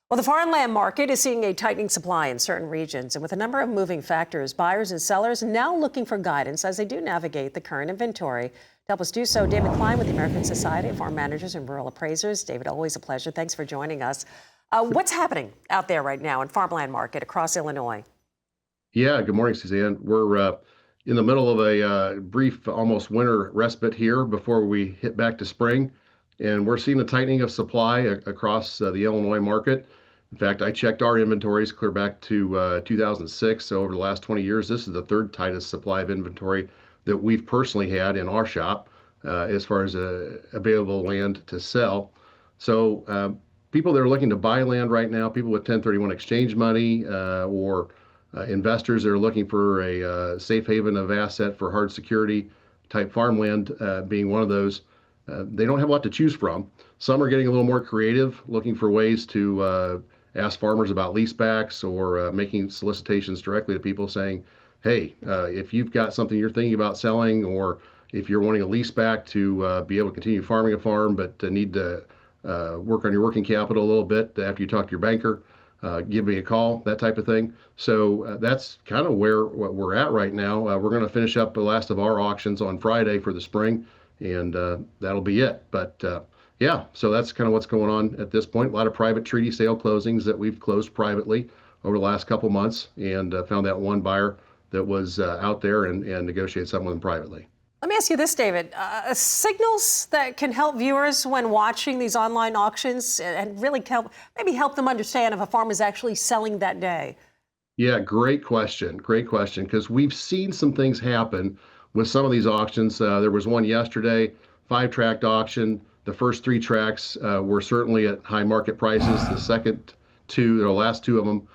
Well, the farmland market is seeing a tightening supply in certain regions, and with a number of moving factors, buyers and sellers now looking for guidance as they do navigate the current inventory. To help us do so, David Klein with the American Society of Farm Managers and Rural Appraisers. David, always a pleasure. Thanks for joining us. What's happening out there right now in farmland market across Illinois? Yeah, good morning, Suzanne. We're in the middle of a brief, almost winter respite here before we hit back to spring. And we're seeing a tightening of supply across the Illinois market. In fact, I checked our inventories clear back to 2006. So over the last 20 years, this is the third tightest supply of inventory that we've personally had in our shop as far as available land to sell. So people that are looking to buy land right now, people with 1031 exchange money or investors that are looking for a safe haven of asset for hard security type farmland being one of those. They don't have a lot to choose from. Some are getting a little more creative, looking for ways to ask farmers about leasebacks or making solicitations directly to people saying, hey, if you've got something you're thinking about selling, or if you're wanting a leaseback to be able to continue farming a farm but need to work on your working capital a little bit after you talk to your banker, give me a call, that type of thing. So that's kind of what we're at right now. We're going to finish up the last of our auctions on Friday for the spring, and that'll be it. But yeah, so that's kind of what's going on at this point. A lot of private treaty sale closings that we've closed privately over the last couple months, and found that one buyer that was out there and negotiated something with them privately. Let me ask you this, David. Signals that can help viewers when watching these online auctions and really help them understand if a farm is actually selling that day. Yeah, great question. Great question. Because we've seen some things happen with some of these auctions. There was one yesterday, 5-tract auction. The first 3 tracks were certainly at high market prices. The last 2 of them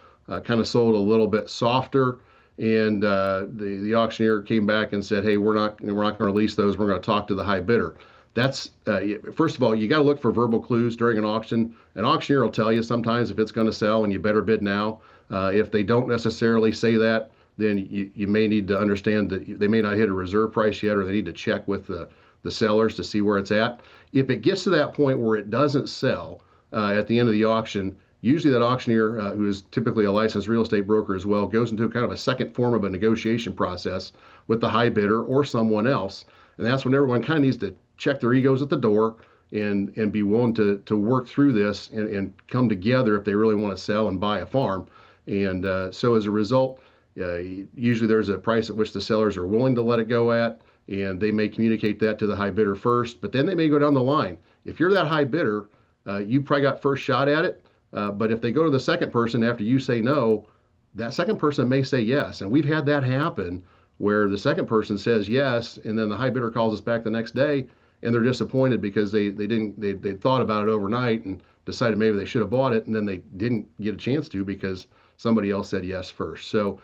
kind of sold a little bit softer. And the auctioneer came back and said, hey, we're not going to release those. We're going to talk to the high bidder. That's first of all, you got to look for verbal clues during an auction. An auctioneer will tell you sometimes if it's going to sell and you better bid now. If they don't necessarily say that, then you may need to understand that they may not hit a reserve price yet, or they need to check with the sellers to see where it's at. If it gets to that point where it doesn't sell at the end of the auction, usually that auctioneer, who is typically a licensed real estate broker as well, goes into kind of a second form of a negotiation process with the high bidder or someone else. And that's when everyone kind of needs to check their egos at the door and be willing to work through this and come together if they really want to sell and buy a farm. And so as a result, usually there's a price at which the sellers are willing to let it go at, and they may communicate that to the high bidder first, but then they may go down the line. If you're that high bidder, you probably got first shot at it. But if they go to the second person after you say no, that second person may say yes. And we've had that happen where the second person says yes, and then the high bidder calls us back the next day, and they're disappointed because they thought about it overnight and decided maybe they should have bought it, and then they didn't get a chance to because somebody else said yes first. So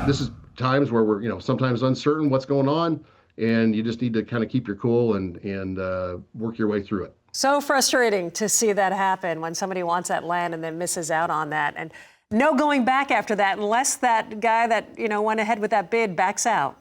this is times where we're sometimes uncertain what's going on, and you just need to kind of keep your cool and work your way through it. So frustrating to see that happen when somebody wants that land and then misses out on that. And no going back after that unless that guy that, went ahead with that bid backs out.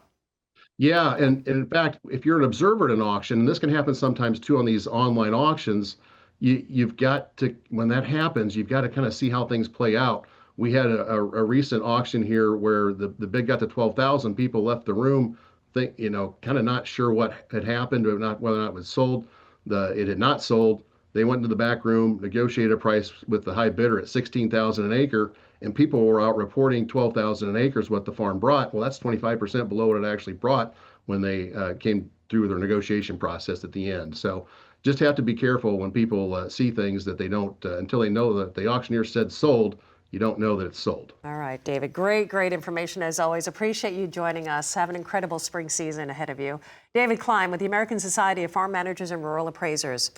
Yeah, and in fact, if you're an observer at an auction, and this can happen sometimes too on these online auctions, you've got to, when that happens, you've got to kind of see how things play out. We had a recent auction here where the bid got to 12,000. People left the room, kind of not sure what had happened or not, whether or not it was sold. It had not sold. They went into the back room, negotiated a price with the high bidder at 16,000 an acre, and people were out reporting 12,000 an acre is what the farm brought. Well, that's 25% below what it actually brought when they came through their negotiation process at the end. So just have to be careful when people see things that they don't, until they know that the auctioneer said sold, you don't know that it's sold. All right, David, great information as always. Appreciate you joining us. Have an incredible spring season ahead of you. David Klein with the American Society of Farm Managers and Rural Appraisers.